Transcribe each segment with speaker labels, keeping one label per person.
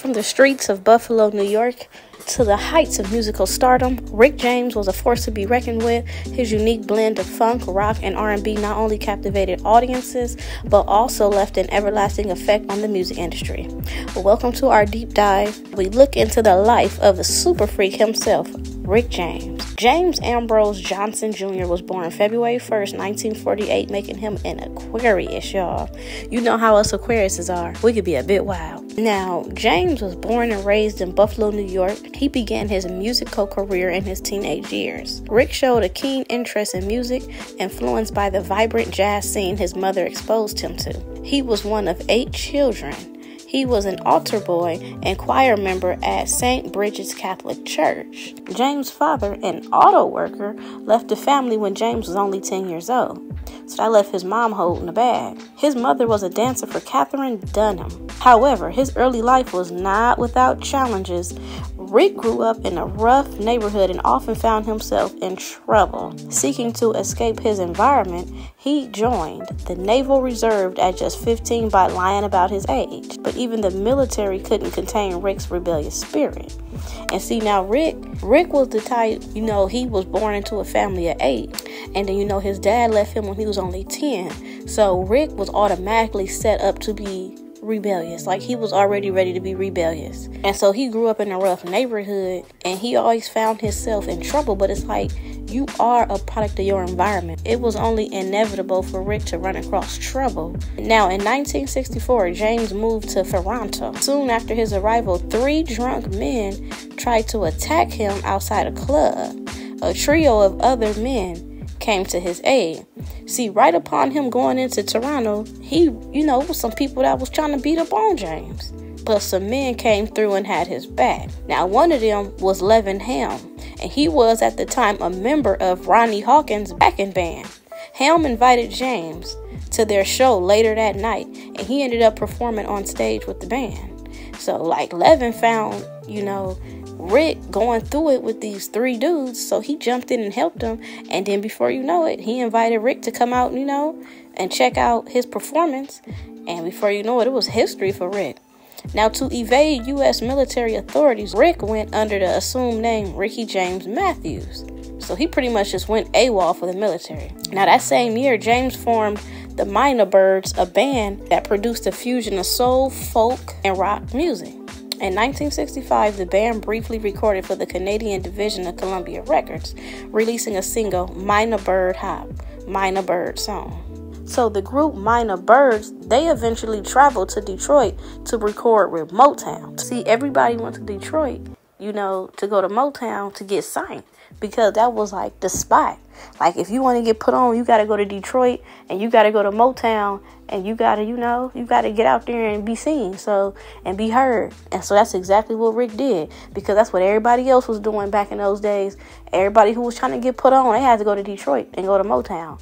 Speaker 1: From the streets of Buffalo, New York, to the heights of musical stardom, Rick James was a force to be reckoned with. His unique blend of funk, rock, and R&B not only captivated audiences, but also left an everlasting effect on the music industry. Welcome to our deep dive. We look into the life of the super freak himself, Rick James. James Ambrose Johnson Jr. was born February 1st, 1948, making him an Aquarius, y'all. You know how us Aquariuses are. We could be a bit wild. Now, James was born and raised in Buffalo, New York. He began his musical career in his teenage years. Rick showed a keen interest in music, influenced by the vibrant jazz scene his mother exposed him to. He was one of 8 children. He was an altar boy and choir member at St. Bridget's Catholic Church. James' father, an auto worker, left the family when James was only 10 years old. So that left his mom holding the bag. His mother was a dancer for Catherine Dunham. However, his early life was not without challenges. Rick grew up in a rough neighborhood and often found himself in trouble. Seeking to escape his environment, he joined the Naval Reserve at just 15 by lying about his age. But even the military couldn't contain Rick's rebellious spirit. And see, now Rick was the type, he was born into a family of 8. And then, his dad left him when he was only 10. So Rick was automatically set up to be rebellious. Like, he was already ready to be rebellious. And so he grew up in a rough neighborhood and he always found himself in trouble. But it's like, you are a product of your environment. It was only inevitable for Rick to run across trouble. Now, in 1964, James moved to Toronto. Soon after his arrival, 3 drunk men tried to attack him outside a club. A trio of other men came to his aid. See, right upon him going into Toronto, he, was some people that was trying to beat up on James. But some men came through and had his back. Now, one of them was Levin Helm, and he was at the time a member of Ronnie Hawkins' backing band. Helm invited James to their show later that night, and he ended up performing on stage with the band. So, Levin found, Rick going through it with these 3 dudes, so he jumped in and helped him. And then before you know it, he invited Rick to come out, and check out his performance. And before you know it, it was history for Rick. Now, to evade U.S. military authorities, Rick went under the assumed name Ricky James Matthews. So he pretty much just went AWOL for the military. Now, that same year, James formed the Minor Birds, a band that produced a fusion of soul, folk, and rock music. In 1965, the band briefly recorded for the Canadian division of Columbia Records, releasing a single, Minor Bird Hop, Minor Bird Song. So the group Minor Birds, they eventually traveled to Detroit to record with Motown. See, everybody went to Detroit, to go to Motown to get signed, because that was like the spot. Like, if you want to get put on, you got to go to Detroit and you got to go to Motown and you got to get out there and be seen, and be heard. And so that's exactly what Rick did, because that's what everybody else was doing back in those days. Everybody who was trying to get put on, they had to go to Detroit and go to Motown.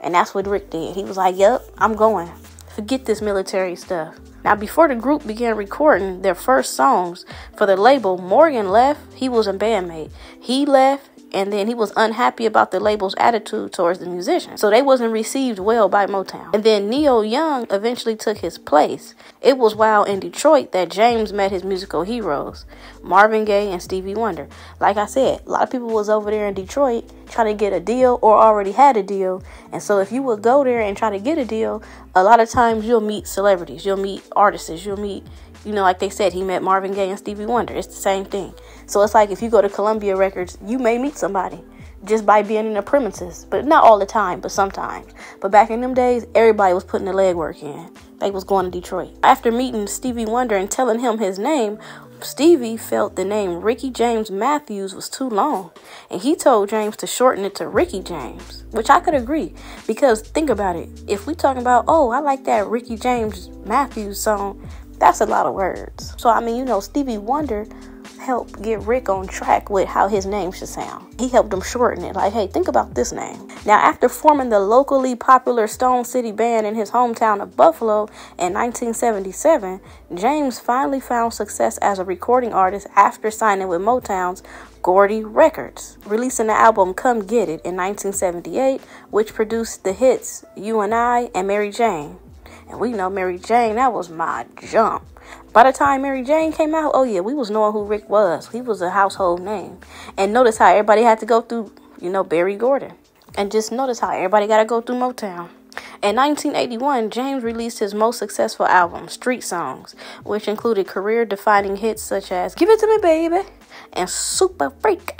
Speaker 1: And that's what Rick did. He was like, yep, I'm going. Forget this military stuff. Now, before the group began recording their first songs for the label, Morgan left. He was a bandmate. He left, and then he was unhappy about the label's attitude towards the musicians. So they wasn't received well by Motown. And then Neil Young eventually took his place. It was while in Detroit that James met his musical heroes, Marvin Gaye and Stevie Wonder. Like I said, a lot of people was over there in Detroit trying to get a deal or already had a deal. And so if you would go there and try to get a deal, a lot of times you'll meet celebrities, you'll meet artists, you'll meet, like they said, he met Marvin Gaye and Stevie Wonder. It's the same thing. So it's like if you go to Columbia Records, you may meet somebody just by being in the premises. But not all the time, but sometimes. But back in them days, everybody was putting the legwork in. They was going to Detroit. After meeting Stevie Wonder and telling him his name, Stevie felt the name Ricky James Matthews was too long. And he told James to shorten it to Ricky James, which I could agree. Because think about it. If we talking about, I like that Ricky James Matthews song, that's a lot of words. So, Stevie Wonder helped get Rick on track with how his name should sound. He helped him shorten it. Like, hey, think about this name. Now, after forming the locally popular Stone City Band in his hometown of Buffalo in 1977, James finally found success as a recording artist after signing with Motown's Gordy Records, releasing the album Come Get It in 1978, which produced the hits You and I and Mary Jane. And we know Mary Jane, that was my jump. By the time Mary Jane came out, oh yeah, we was knowing who Rick was. He was a household name. And notice how everybody had to go through, Barry Gordy. And just notice how everybody got to go through Motown. In 1981, James released his most successful album, Street Songs, which included career-defining hits such as Give It To Me, Baby and Super Freak.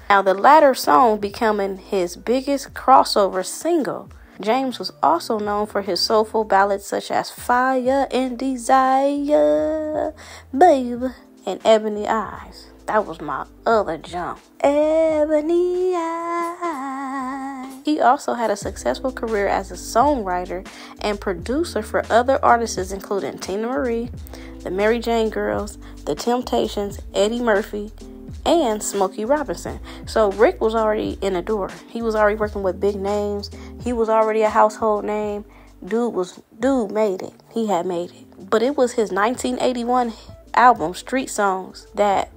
Speaker 1: Now, the latter song becoming his biggest crossover single. James was also known for his soulful ballads such as Fire and Desire, Baby, and Ebony Eyes. That was my other jump. Ebony Eyes. He also had a successful career as a songwriter and producer for other artists including Tina Marie, the Mary Jane Girls, the Temptations, Eddie Murphy, and Smokey Robinson. So Rick was already in the door. He was already working with big names. He was already a household name. Dude made it. He had made it. But it was his 1981 album, Street Songs, that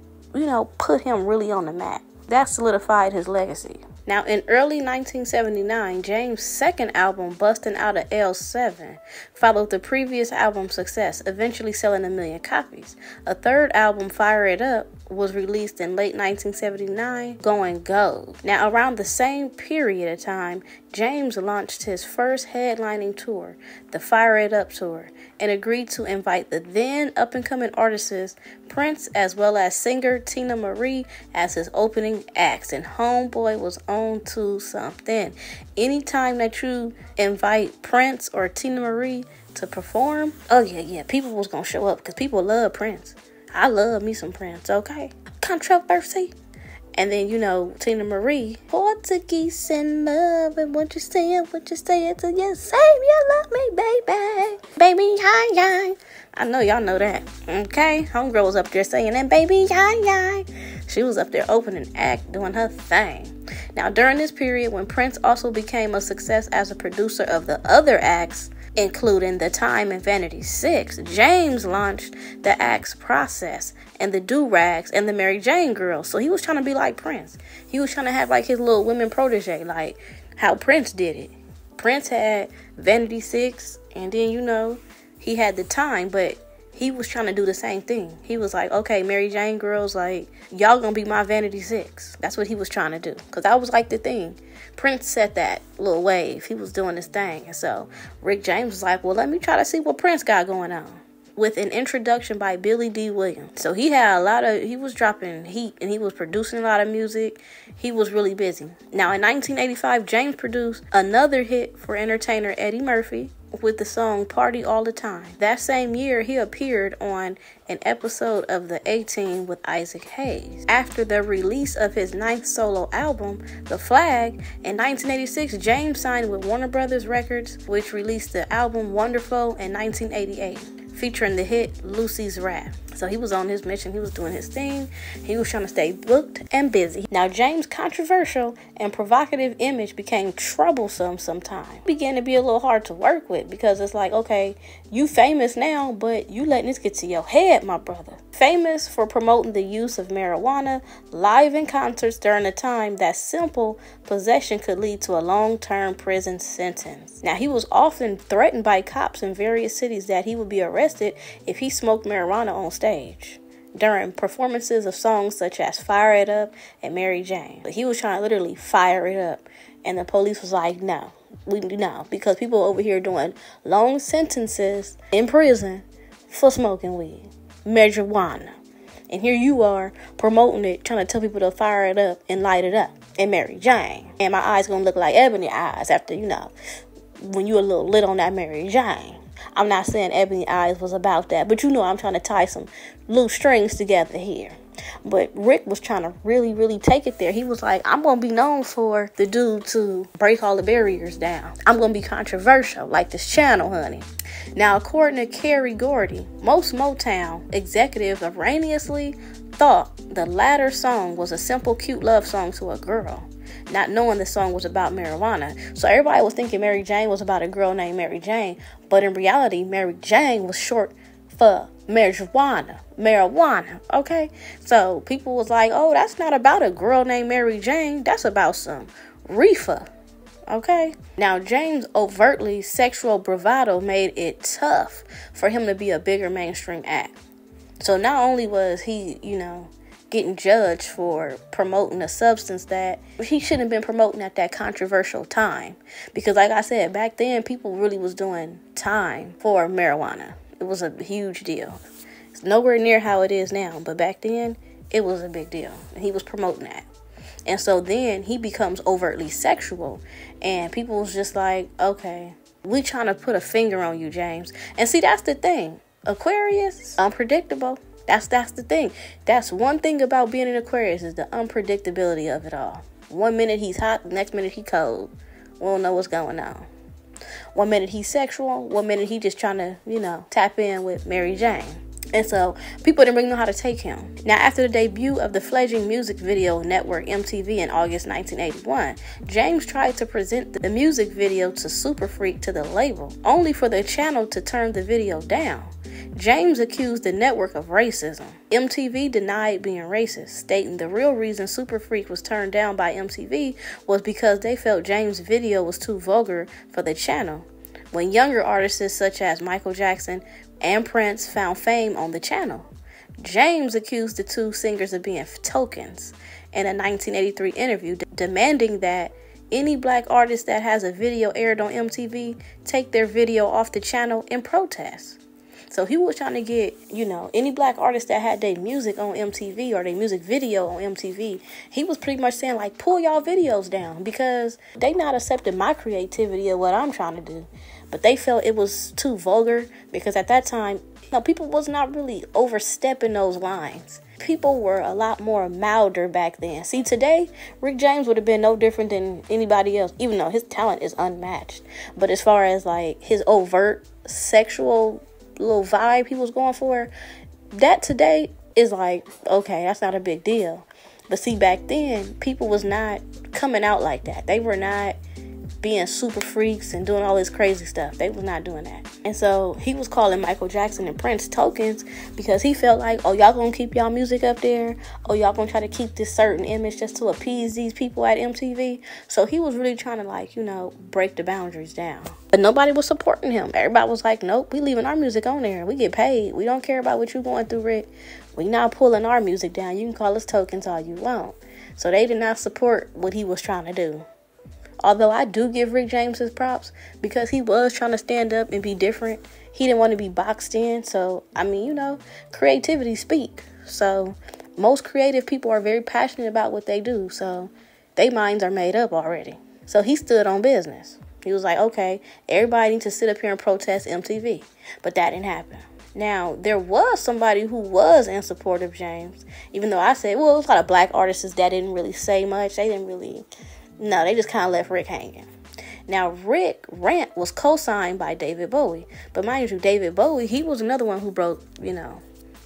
Speaker 1: put him really on the map. That solidified his legacy. Now, in early 1979, James' second album, Bustin' Out of L7, followed the previous album's success, eventually selling 1 million copies. A third album, Fire It Up, was released in late 1979, going gold. Now, around the same period of time, James launched his first headlining tour, the Fire It Up Tour, and agreed to invite the then up-and-coming artists Prince as well as singer Tina Marie as his opening acts. And homeboy was on to something. Anytime that you invite Prince or Tina Marie to perform, oh yeah, people was gonna show up because people love Prince. I love me some Prince, okay? Controversy. And then, Tina Marie, Portuguese in love, and what you say till you say you love me, baby. Baby, hi. I know y'all know that, okay? Homegirl was up there saying that, baby, hi. She was up there opening act, doing her thing. Now, during this period, when Prince also became a success as a producer of the other acts, including The Time and Vanity 6, James launched the Acts Process and the Do-Rags and the Mary Jane Girls. So he was trying to be like Prince. He was trying to have like his little women protege, like how Prince did it. Prince had Vanity 6, and then, he had The Time, but he was trying to do the same thing. He was like, okay, Mary Jane Girls, like, y'all gonna be my Vanity 6. That's what he was trying to do, because that was like the thing. Prince set that little wave. He was doing his thing. And so Rick James was like, well, let me try to see what Prince got going on. With an introduction by Billy D. Williams. So he was dropping heat and he was producing a lot of music. He was really busy. Now in 1985, James produced another hit for entertainer Eddie Murphy with the song Party All the Time. That same year, he appeared on an episode of The A-Team with Isaac Hayes. After the release of his 9th solo album, The Flag, in 1986, James signed with Warner Brothers Records, which released the album Wonderful in 1988. Featuring the hit Lucy's Rap. So he was on his mission. He was doing his thing. He was trying to stay booked and busy. Now, James' controversial and provocative image became troublesome sometimes. It began to be a little hard to work with because it's like, okay, you famous now, but you letting this get to your head, my brother. Famous for promoting the use of marijuana live in concerts during a time that simple possession could lead to a long-term prison sentence. Now, he was often threatened by cops in various cities that he would be arrested if he smoked marijuana on stage during performances of songs such as Fire It Up and Mary Jane. But he was trying to literally fire it up, and the police was like, no, because people over here doing long sentences in prison for smoking weed, marijuana. And here you are promoting it, trying to tell people to fire it up and light it up and Mary Jane. And my eyes gonna look like ebony eyes after, when you a little lit on that Mary Jane. I'm not saying Ebony Eyes was about that, but I'm trying to tie some loose strings together here. But Rick was trying to really, really take it there. He was like, I'm going to be known for the dude to break all the barriers down. I'm going to be controversial like this channel, honey. Now, according to Carrie Gordy, most Motown executives erroneously thought the latter song was a simple, cute love song to a girl, not knowing the song was about marijuana. So everybody was thinking Mary Jane was about a girl named Mary Jane, but in reality, Mary Jane was short for marijuana, okay? So people was like, oh, that's not about a girl named Mary Jane. That's about some reefer, Okay? Now, James' overtly sexual bravado made it tough for him to be a bigger mainstream act. So not only was he, getting judged for promoting a substance that he shouldn't have been promoting at that controversial time. Because like I said, back then, people really was doing time for marijuana. It was a huge deal. It's nowhere near how it is now, but back then, it was a big deal. And he was promoting that. And so then he becomes overtly sexual. And people was just like, okay, we trying to put a finger on you, James. And see, that's the thing. Aquarius, unpredictable. That's the thing. That's one thing about being an Aquarius is the unpredictability of it all. 1 minute he's hot, the next minute he cold. We don't know what's going on. 1 minute he's sexual, 1 minute he just trying to, tap in with Mary Jane. And so people didn't really know how to take him. Now, after the debut of the fledgling music video network MTV in August 1981, James tried to present the music video to Super Freak to the label, only for the channel to turn the video down. James accused the network of racism. MTV denied being racist, stating the real reason Super Freak was turned down by MTV was because they felt James' video was too vulgar for the channel. When younger artists such as Michael Jackson and Prince found fame on the channel, James accused the two singers of being tokens in a 1983 interview, demanding that any black artist that has a video aired on MTV take their video off the channel in protest. So he was trying to get, any black artist that had their music on MTV or their music video on MTV, he was pretty much saying, like, pull y'all videos down because they not accepting my creativity of what I'm trying to do. But they felt it was too vulgar because at that time, people was not really overstepping those lines. People were a lot more milder back then. See, today, Rick James would have been no different than anybody else, even though his talent is unmatched. But as far as, like, his overt sexual little vibe he was going for, that today is like, okay, that's not a big deal. But see, back then, people was not coming out like that. They were not being super freaks and doing all this crazy stuff. They was not doing that. And so he was calling Michael Jackson and Prince tokens because he felt like, oh, y'all gonna keep y'all music up there? Oh, y'all gonna try to keep this certain image just to appease these people at MTV? So he was really trying to, break the boundaries down. But nobody was supporting him. Everybody was like, nope, we leaving our music on there. We get paid. We don't care about what you going through, Rick. We not pulling our music down. You can call us tokens all you want. So they did not support what he was trying to do. Although I do give Rick James his props because he was trying to stand up and be different. He didn't want to be boxed in. So, creativity speak. So most creative people are very passionate about what they do. So their minds are made up already. So he stood on business. He was like, okay, everybody needs to sit up here and protest MTV. But that didn't happen. Now, there was somebody who was in support of James. Even though I said, well, it was a lot of black artists that didn't really say much. They didn't really... No, they just kind of left Rick hanging. Now, Rick Rant was co-signed by David Bowie. But mind you, David Bowie, he was another one who broke,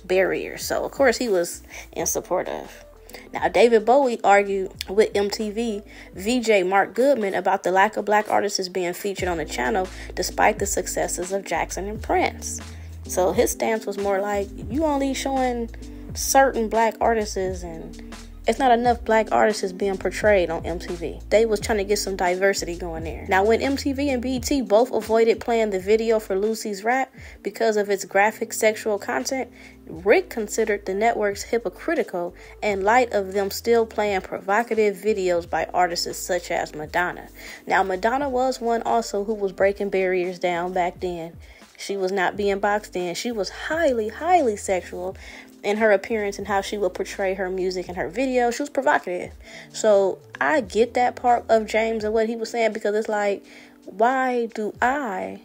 Speaker 1: barriers. So, of course, he was in support of. Now, David Bowie argued with MTV VJ Mark Goodman about the lack of black artists being featured on the channel despite the successes of Jackson and Prince. So his stance was more like, you only showing certain black artists and it's not enough black artists being portrayed on MTV. They was trying to get some diversity going there. Now, when MTV and BET both avoided playing the video for Lucy's Rap because of its graphic sexual content, Rick considered the networks hypocritical in light of them still playing provocative videos by artists such as Madonna. Now, Madonna was one also who was breaking barriers down back then. She was not being boxed in. She was highly, highly sexual in her appearance and how she would portray her music and her video. She was provocative. So I get that part of James and what he was saying because it's like, why do I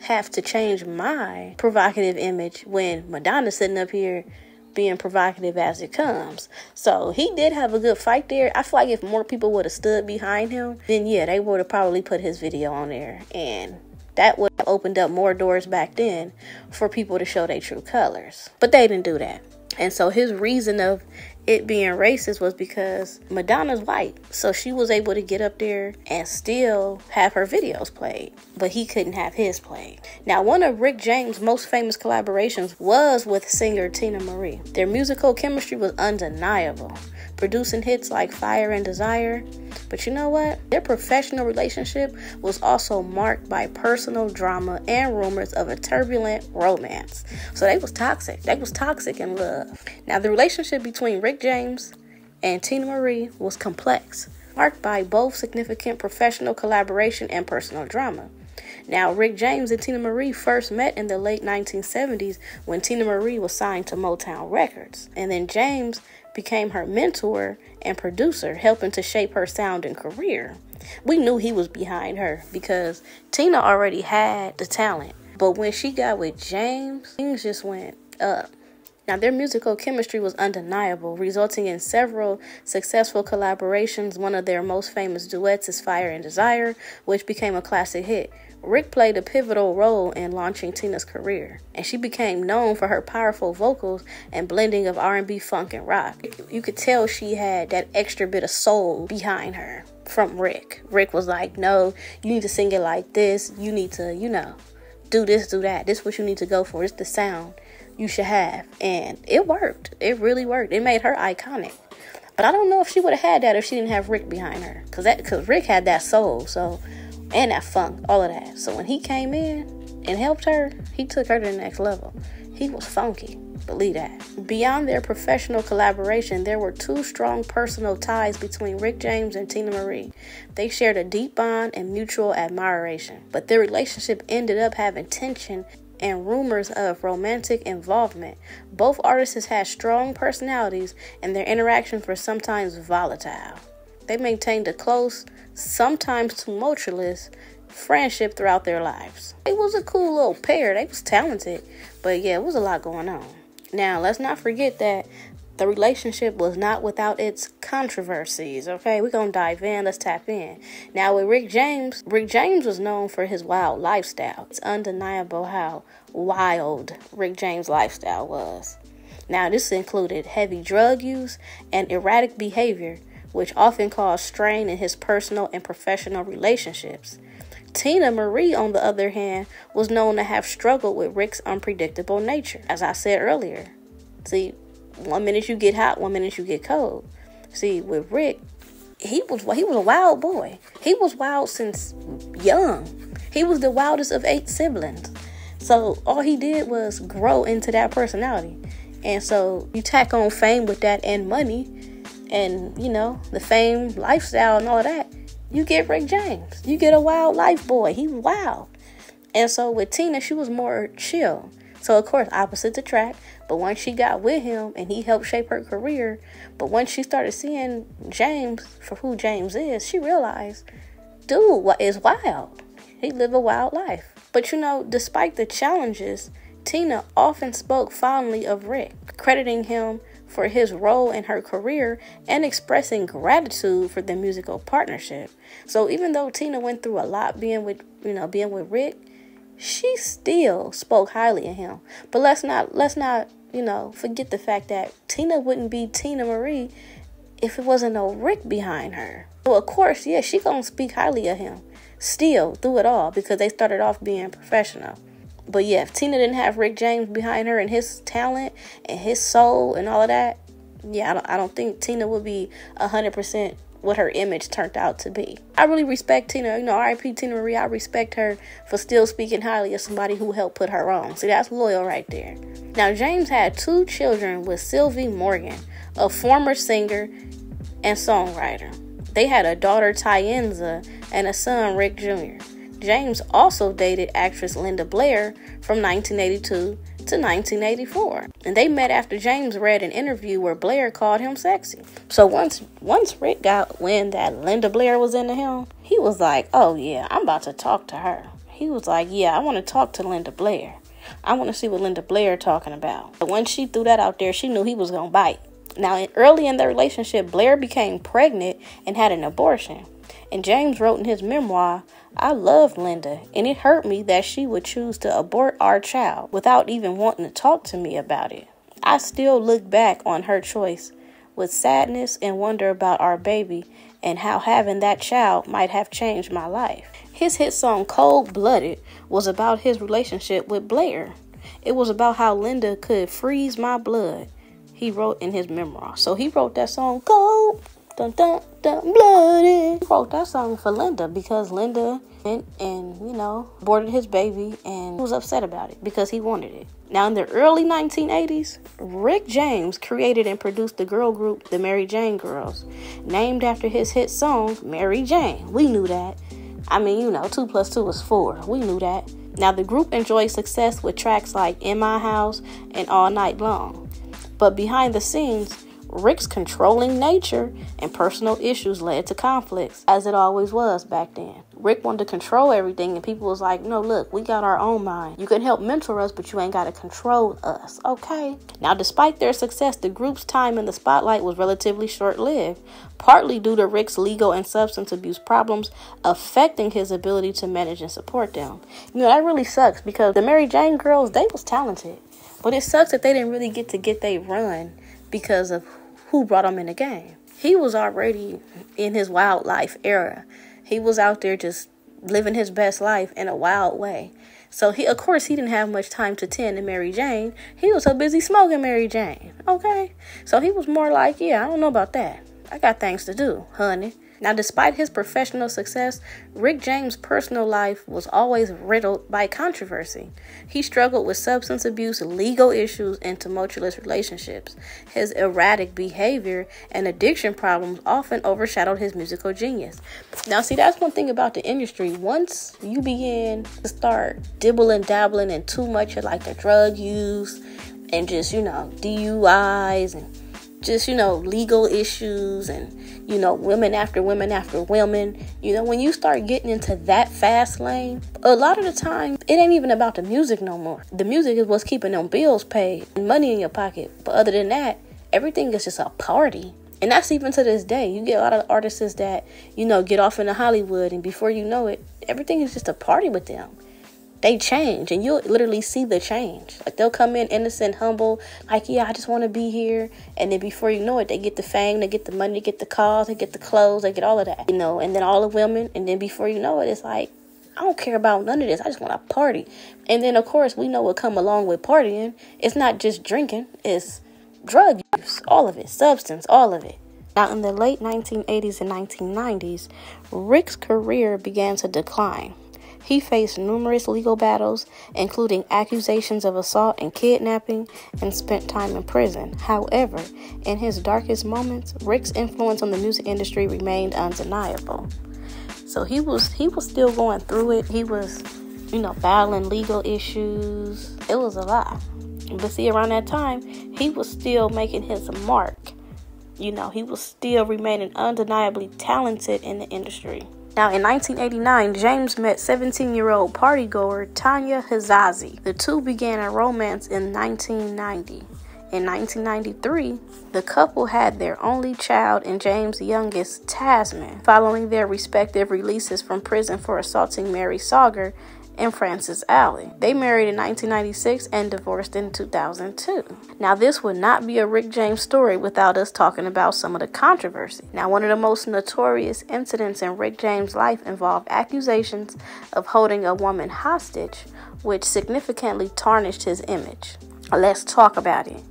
Speaker 1: have to change my provocative image when Madonna's sitting up here being provocative as it comes? So he did have a good fight there. I feel like if more people would have stood behind him, then yeah, they would have probably put his video on there. And that would have opened up more doors back then for people to show their true colors. But they didn't do that. And so his reason of it being racist was because Madonna's white, so she was able to get up there and still have her videos played, but he couldn't have his played. Now, one of Rick James' most famous collaborations was with singer Tina Marie. Their musical chemistry was undeniable, producing hits like Fire and Desire. But you know what? Their professional relationship was also marked by personal drama and rumors of a turbulent romance. So they was toxic. They was toxic in love. Now, the relationship between Rick James and Tina Marie was complex, marked by both significant professional collaboration and personal drama. Now, Rick James and Tina Marie first met in the late 1970s when Tina Marie was signed to Motown Records. And then James became her mentor and producer, helping to shape her sound and career. We knew he was behind her because Tina already had the talent. But when she got with James, things just went up. Now, their musical chemistry was undeniable, resulting in several successful collaborations. One of their most famous duets is Fire and Desire, which became a classic hit. Rick played a pivotal role in launching Tina's career, and she became known for her powerful vocals and blending of R&B, funk, and rock. You could tell she had that extra bit of soul behind her from Rick. Rick was like, no, you need to sing it like this. You need to, do this, do that. This is what you need to go for. It's the sound you should have. And it worked. It really worked. It made her iconic. But I don't know if she would have had that if she didn't have Rick behind her. Because Rick had that soul, and that funk, all of that. So when he came in and helped her, he took her to the next level. He was funky, believe that. Beyond their professional collaboration, there were two strong personal ties between Rick James and Tina Marie. They shared a deep bond and mutual admiration, but their relationship ended up having tension and rumors of romantic involvement. Both artists had strong personalities, and their interactions were sometimes volatile. They maintained a close, sometimes tumultuous friendship throughout their lives. It was a cool little pair. They was talented, but yeah, it was a lot going on. Now, let's not forget that the relationship was not without its controversies, okay? We're going to dive in. Let's tap in. Now, with Rick James was known for his wild lifestyle. It's undeniable how wild Rick James' lifestyle was. Now, this included heavy drug use and erratic behavior, which often caused strain in his personal and professional relationships. Tina Marie, on the other hand, was known to have struggled with Rick's unpredictable nature. As I said earlier, see, 1 minute you get hot, 1 minute you get cold. See, with Rick, he was a wild boy. He was wild since young. He was the wildest of 8 siblings. So all he did was grow into that personality. And so you tack on fame with that and money, and, the fame, lifestyle, and all of that, you get Rick James. You get a wild life boy. He was wild. And so with Tina, she was more chill. So, of course, opposite attract. But once she got with him and he helped shape her career, but once she started seeing James for who James is, she realized, dude, what is wild? He lived a wild life. But, despite the challenges, Tina often spoke fondly of Rick, crediting him for his role in her career and expressing gratitude for the musical partnership. So even though Tina went through a lot being with Rick, she still spoke highly of him. But let's not forget the fact that Tina wouldn't be Tina Marie if it wasn't no Rick behind her. So of course, yeah, she gonna speak highly of him still through it all because they started off being professional. But yeah, if Tina didn't have Rick James behind her and his talent and his soul and all of that, yeah, I don't think Tina would be 100% what her image turned out to be. I really respect Tina. R.I.P. Tina Marie. I respect her for still speaking highly of somebody who helped put her on. See, that's loyal right there. Now, James had 2 children with Sylvie Morgan, a former singer and songwriter. They had a daughter, Tyenza, and a son, Rick Jr. James also dated actress Linda Blair from 1982 to 1984. And they met after James read an interview where Blair called him sexy. So once Rick got wind that Linda Blair was into him, he was like, oh yeah, I'm about to talk to her. He was like, yeah, I want to talk to Linda Blair. I want to see what Linda Blair talking about. But when she threw that out there, she knew he was going to bite. Now, early in their relationship, Blair became pregnant and had an abortion. And James wrote in his memoir, I loved Linda, and it hurt me that she would choose to abort our child without even wanting to talk to me about it. I still look back on her choice with sadness and wonder about our baby and how having that child might have changed my life. His hit song Cold Blooded was about his relationship with Blair. It was about how Linda could freeze my blood, he wrote in his memoir. So he wrote that song Cold Dun, dun, dun, blooded. He wrote that song for Linda because Linda went and, aborted his baby and was upset about it because he wanted it. Now, in the early 1980s, Rick James created and produced the girl group, the Mary Jane Girls, named after his hit song, Mary Jane. We knew that. 2 plus 2 is 4. We knew that. Now, the group enjoyed success with tracks like In My House and All Night Long. But behind the scenes, Rick's controlling nature and personal issues led to conflicts, as it always was back then. Rick wanted to control everything, and people was like, no, look, we got our own mind. You can help mentor us, but you ain't got to control us, okay? Now, despite their success, the group's time in the spotlight was relatively short-lived, partly due to Rick's legal and substance abuse problems affecting his ability to manage and support them. That really sucks because the Mary Jane Girls, they was talented, but it sucks that they didn't really get their run because of who brought him in the game. He was already in his wildlife era. He was out there just living his best life in a wild way. So he didn't have much time to tend to Mary Jane. He was so busy smoking Mary Jane. Okay. So he was more like, I don't know about that. I got things to do, honey. Now, despite his professional success, Rick James' personal life was always riddled by controversy. He struggled with substance abuse, legal issues, and tumultuous relationships. His erratic behavior and addiction problems often overshadowed his musical genius. Now, see, that's one thing about the industry. Once you begin to start dibbling, dabbling in too much of like the drug use and just, DUIs and just, legal issues and, women after women after women. When you start getting into that fast lane, a lot of the time, it ain't even about the music no more. The music is what's keeping them bills paid and money in your pocket. But other than that, everything is just a party. And that's even to this day. You get a lot of artists that, get off into Hollywood, and before you know it, everything is just a party with them. They change, and you'll literally see the change. Like, they'll come in innocent, humble, like, I just want to be here. And then before you know it, they get the fame, they get the money, they get the cars, they get the clothes, they get all of that, and then all the women. And then before you know it, it's like, I don't care about none of this. I just want to party. And then, of course, we know what come along with partying. It's not just drinking. It's drug use, all of it, substance, all of it. Now, in the late 1980s and 1990s, Rick's career began to decline. He faced numerous legal battles, including accusations of assault and kidnapping, and spent time in prison. However, in his darkest moments, Rick's influence on the music industry remained undeniable. So he was still going through it. He was, battling legal issues. It was a lot. But see, around that time, he was still making his mark. He was still remaining undeniably talented in the industry. Now, in 1989, James met 17-year-old partygoer Tanya Hizazi. The two began a romance in 1990. In 1993, the couple had their only child and James' youngest, Tasman, following their respective releases from prison for assaulting Mary Sauger and Frances Alley. They married in 1996 and divorced in 2002. Now, this would not be a Rick James story without us talking about some of the controversy. Now, one of the most notorious incidents in Rick James' life involved accusations of holding a woman hostage, which significantly tarnished his image. Let's talk about it.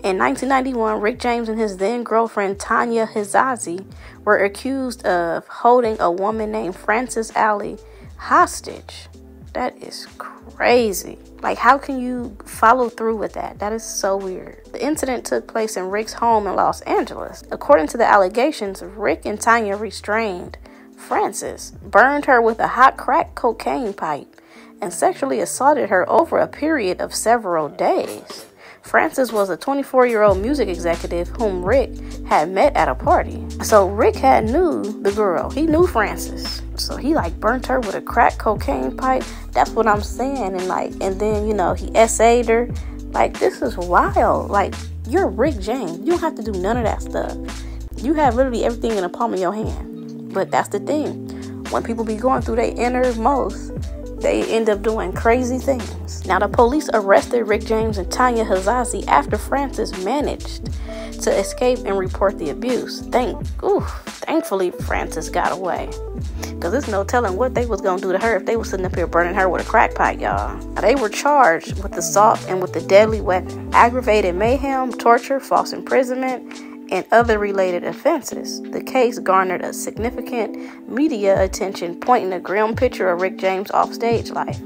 Speaker 1: In 1991, Rick James and his then-girlfriend Tanya Hizazi were accused of holding a woman named Frances Alley hostage. That is crazy. Like, how can you follow through with that? That is so weird. The incident took place in Rick's home in Los Angeles. According to the allegations, Rick and Tanya restrained Frances, burned her with a hot crack cocaine pipe, and sexually assaulted her over a period of several days. Frances was a 24-year-old music executive whom Rick had met at a party. So Rick had knew the girl. He knew Frances. So he burnt her with a crack cocaine pipe. That's what I'm saying. And then, he essayed her. This is wild. You're Rick James. You don't have to do none of that stuff. You have literally everything in the palm of your hand. But that's the thing. When people be going through their innermost, they end up doing crazy things. Now, the police arrested Rick James and Tanya Hazazi after Frances managed to escape and report the abuse. Thankfully, Frances got away, because there's no telling what they was gonna do to her if they was sitting up here burning her with a crack pipe, y'all. Now, they were charged with assault and with a deadly weapon, aggravated mayhem, torture, false imprisonment, and other related offenses. The case garnered a significant media attention, pointing a grim picture of Rick James' offstage life.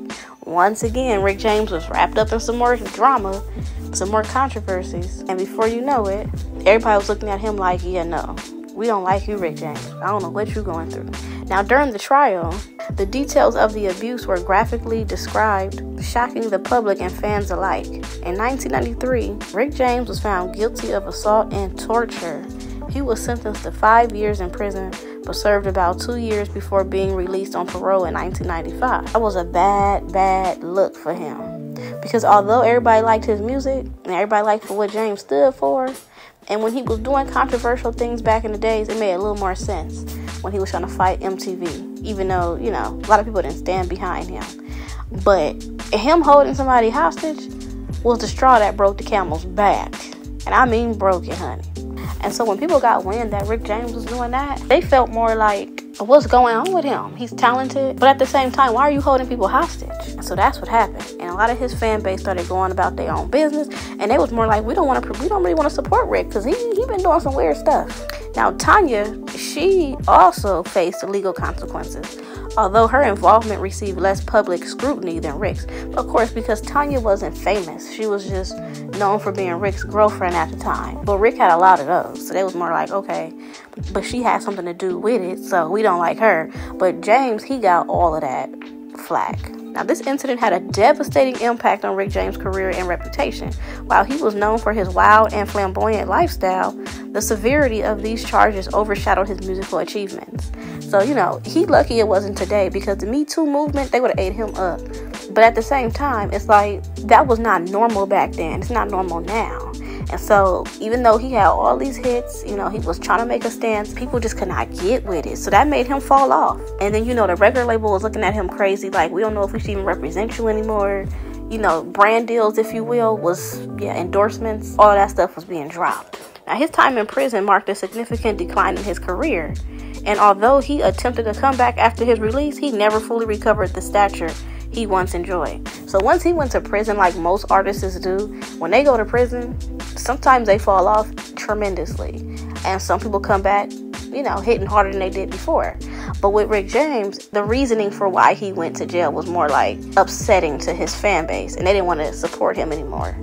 Speaker 1: Once again, Rick James was wrapped up in some more drama, some more controversies, and before you know it, everybody was looking at him like, yeah, no, we don't like you, Rick James. I don't know what you're going through. Now, during the trial, the details of the abuse were graphically described, shocking the public and fans alike. In 1993, Rick James was found guilty of assault and torture. He was sentenced to 5 years in prison, but served about 2 years before being released on parole in 1995. That was a bad look for him. Because although everybody liked his music, and everybody liked what James stood for, and when he was doing controversial things back in the days, it made a little more sense when he was trying to fight MTV, even though, you know, a lot of people didn't stand behind him. But him holding somebody hostage was the straw that broke the camel's back. And I mean broke it, honey. And so when people got wind that Rick James was doing that, they felt more like, what's going on with him? He's talented, but at the same time, why are you holding people hostage? So that's what happened. And a lot of his fan base started going about their own business, and they was more like, we don't really want to support Rick, because he been doing some weird stuff. Now, Tanya, she also faced legal consequences, although her involvement received less public scrutiny than Rick's. Of course, because Tanya wasn't famous. She was just known for being Rick's girlfriend at the time. But Rick had a lot of those, so they was more like, okay, but she had something to do with it, so we don't like her. But James, he got all of that flack. Now, this incident had a devastating impact on Rick James' career and reputation. While he was known for his wild and flamboyant lifestyle, the severity of these charges overshadowed his musical achievements. So, you know, he lucky it wasn't today, because the Me Too movement, they would have ate him up. But at the same time, it's like, that was not normal back then. It's not normal now. And so, even though he had all these hits, you know, he was trying to make a stance, people just could not get with it. So that made him fall off. And then, you know, the record label was looking at him crazy, like, we don't know if we should even represent you anymore. You know, brand deals, if you will, endorsements, all of that stuff was being dropped. Now, his time in prison marked a significant decline in his career. And although he attempted to come back after his release, he never fully recovered the stature he once enjoyed. So once he went to prison, like most artists do, when they go to prison, sometimes they fall off tremendously. And some people come back, you know, hitting harder than they did before. But with Rick James, the reasoning for why he went to jail was more like upsetting to his fan base, and they didn't want to support him anymore.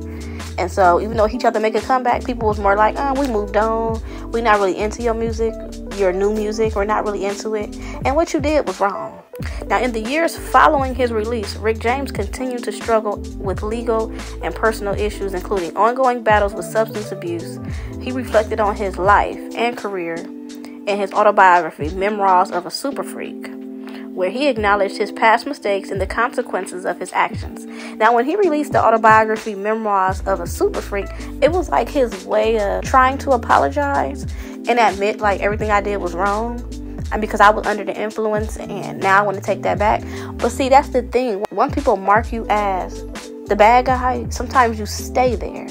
Speaker 1: And so even though he tried to make a comeback, people was more like, we moved on. We're not really into your music, your new music. We're not really into it. And what you did was wrong. Now, in the years following his release, Rick James continued to struggle with legal and personal issues, including ongoing battles with substance abuse. He reflected on his life and career in his autobiography, Memoirs of a Super Freak, where he acknowledged his past mistakes and the consequences of his actions. Now, when he released the autobiography, Memoirs of a Super Freak, it was like his way of trying to apologize and admit, like, everything I did was wrong. And because I was under the influence, and now I want to take that back. But see, that's the thing. When people mark you as the bad guy, sometimes you stay there.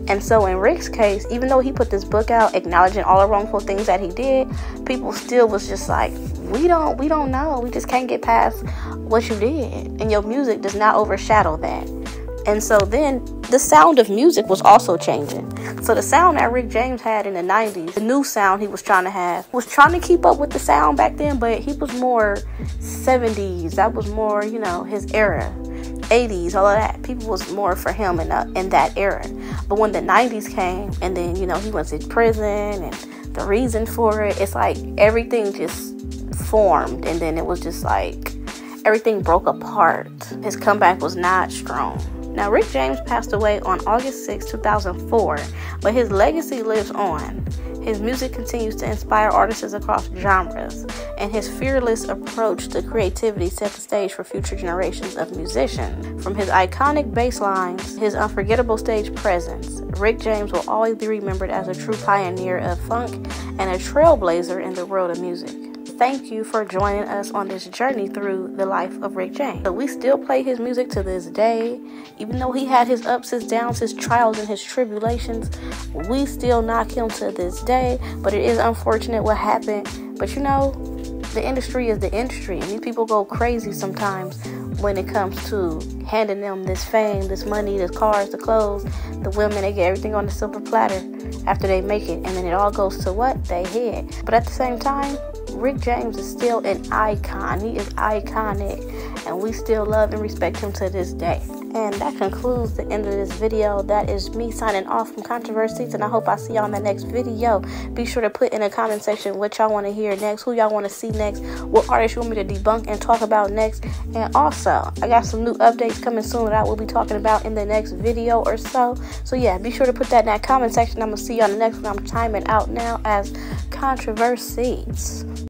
Speaker 1: And so in Rick's case, even though he put this book out acknowledging all the wrongful things that he did, people still was just like, we don't know. We just can't get past what you did. And your music does not overshadow that. And so then the sound of music was also changing. So the sound that Rick James had in the 90s, the new sound he was trying to have, was trying to keep up with the sound back then, but he was more 70s. That was more, you know, his era. 80s, all of that. People was more for him in that era. But when the 90s came, and then, you know, he went to prison, and the reason for it, it's like everything just formed, and then it was just like everything broke apart. His comeback was not strong. Now, Rick James passed away on August 6, 2004, but his legacy lives on. His music continues to inspire artists across genres, and his fearless approach to creativity set the stage for future generations of musicians. From his iconic bass lines, his unforgettable stage presence, Rick James will always be remembered as a true pioneer of funk and a trailblazer in the world of music. thank you for joining us on this journey through the life of Rick James. So we still play his music to this day. Even though he had his ups, his downs, his trials, and his tribulations, we still knock him to this day. But it is unfortunate what happened. But you know, the industry is the industry, and these people go crazy sometimes when it comes to handing them this fame, this money, this cars, the clothes, the women. They get everything on the silver platter after they make it, and then it all goes to what? They head. But at the same time, Rick James is still an icon. He is iconic, and we still love and respect him to this day. And that concludes the end of this video. That is me signing off from Controversies, and I hope I see y'all in the next video. Be sure to put in the comment section what y'all want to hear next, who y'all want to see next, what artists you want me to debunk and talk about next. And also, I got some new updates coming soon that I will be talking about in the next video or so. So yeah, be sure to put that in that comment section. I'm going to see y'all in the next one. I'm timing out now as Controversies.